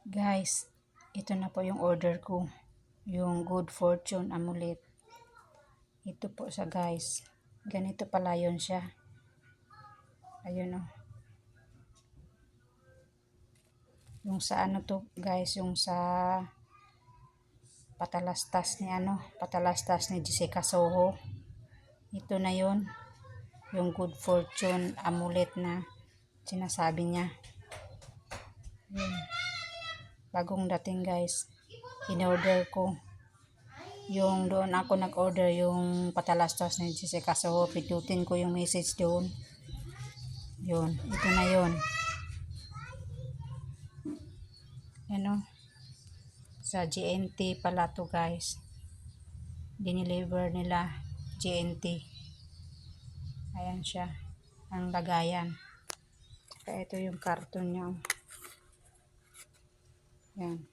Guys, ito na po yung order ko. Yung Good Fortune Amulet. Ito po sa guys. Ganito pala yun siya. Ayun o. Yung sa ano to guys, yung sa patalastas ni Jessica Soho. Ito na yun. Yung Good Fortune Amulet na sinasabi niya. Yun. Bagong dating guys. In-order ko. Yung doon ako nag-order yung patalastas ni Jessica Soho. Pindutin ko yung message doon. Yun. Ito na yun. Ano? Sa GNT pala to guys. Dineliver nila GNT. Ayan siya. Ang lagayan. Kaya ito yung karton niya. Yan.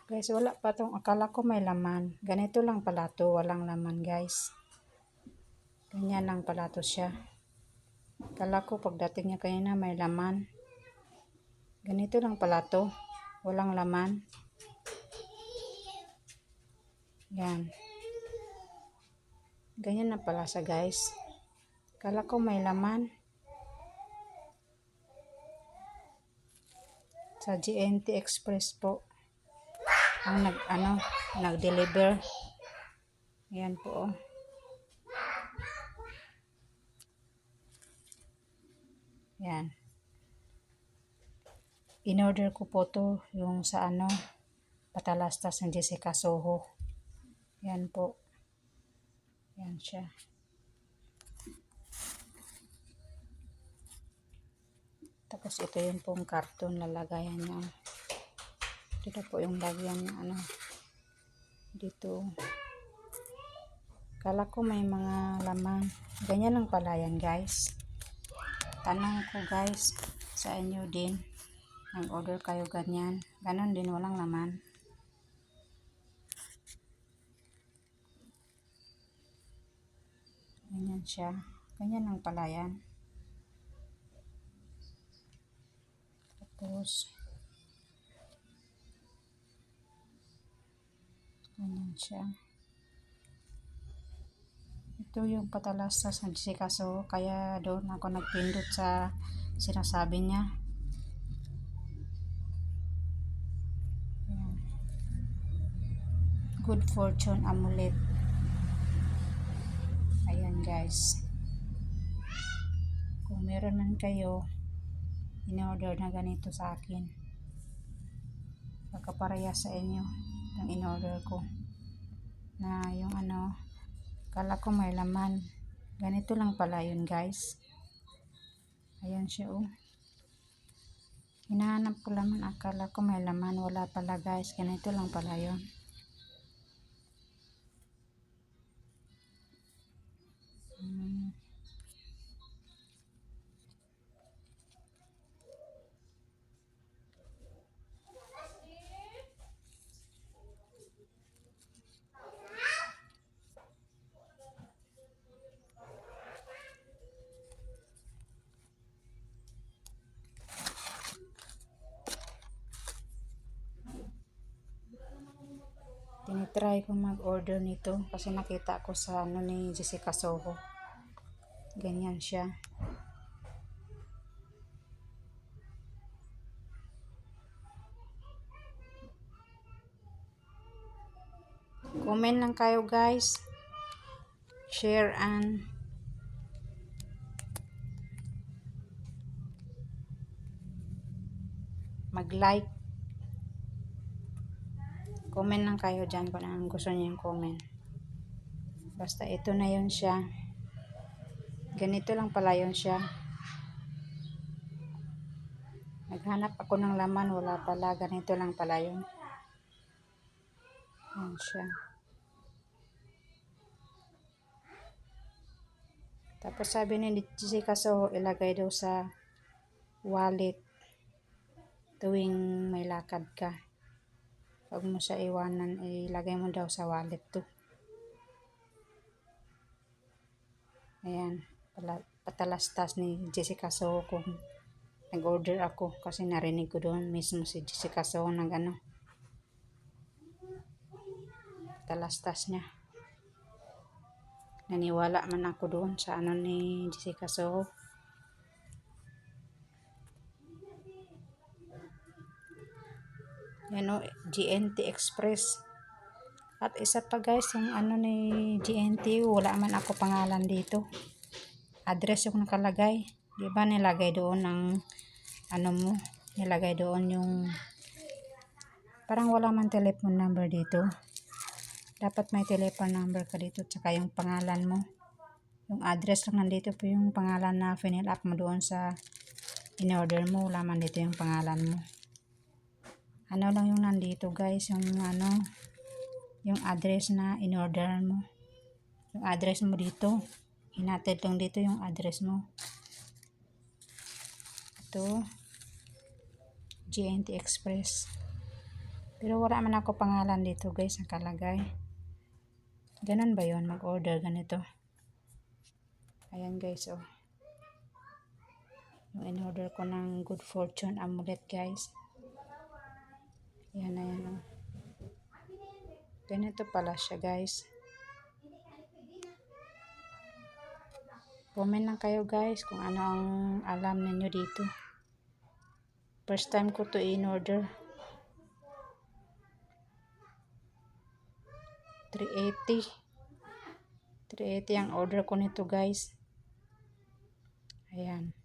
Guys, wala pa tong. Akala ko may laman. Ganito lang pala to. Walang laman guys. Ganyan lang pala to siya. Akala ko pagdating niya kanina may laman. Ganito lang pala to. Walang laman. Yan. Ganyan na pala siya guys. Akala ko may laman. Sa GNT Express po. Ang nag-deliver. Ayan po. Oh. Yan. In-order ko po to yung sa patalastas ng Jessica Soho. Yan po. Yan siya. Tapos ito yung pong karton lalagayan niya. Dito po yung lagyan niya dito. Kala ko may mga laman. Ganyan lang pala yan guys. Tanong ko guys sa inyo din. Nag-order kayo ganyan. Ganon din, walang laman. Ganyan siya. Ganyan lang pala yan. Tapos ganyan siya. Ito yung patalastas ng Jessica Soho. Kaya doon ako nagpindot sa sinasabi niya. Ayan. Good Fortune Amulet. Ayan guys. Kung meron man kayo in-order na ganito sa akin, pagkapareha sa inyo ang in-order ko na yung kala ko may laman. Ganito lang pala yun guys. Ayan siya oh. Hinahanap ko laman. Akala ko may laman. Wala pala guys. Ganito lang pala yun. Tinitry ko mag-order nito kasi nakita ko sa ni Jessica Soho. Ganyan siya. Comment lang kayo guys. Share and mag-like. Comment lang kayo dyan kung anong gusto niyo yung comment. Basta ito na yun siya. Ganito lang pala yun siya. Naghanap ako ng laman. Wala pala. Ganito lang pala yun. Yan siya. Tapos sabi ni Jessica Soho, ilagay daw sa wallet tuwing may lakad ka. Huwag mo siya iwanan, ilagay mo daw sa wallet to. Ayan, patalastas ni Jessica Soho kung Nag-order ako kasi narinig ko doon mismo si Jessica So talastas niya. Naniwala man ako doon sa ni Jessica So. Yan o, GNT Express. At isa pa guys, yung ni GNT, wala man ako pangalan dito. Address yung nakalagay. Di ba nilagay doon ang mo, nilagay doon yung parang wala man telephone number dito. Dapat may telephone number ka dito tsaka yung pangalan mo. Yung address lang nandito po yung pangalan na final up mo doon sa in-order mo. Wala man dito yung pangalan mo. Ano lang yung nandito guys, yung yung address na in-order mo. Yung address mo dito. Hinatid lang dito yung address mo. Ito. GNT Express. Pero wala man ako pangalan dito guys, nakalagay. Ganun ba yun? Mag-order ganito. Ayan guys, oh. Yung in-order ko ng Good Fortune amulet guys. Ayan, ayan, oh. Ganito pala siya guys. Comment lang kayo guys kung ano ang alam ninyo dito. First time ko to in-order. 380 ang order ko nito guys. Ayan.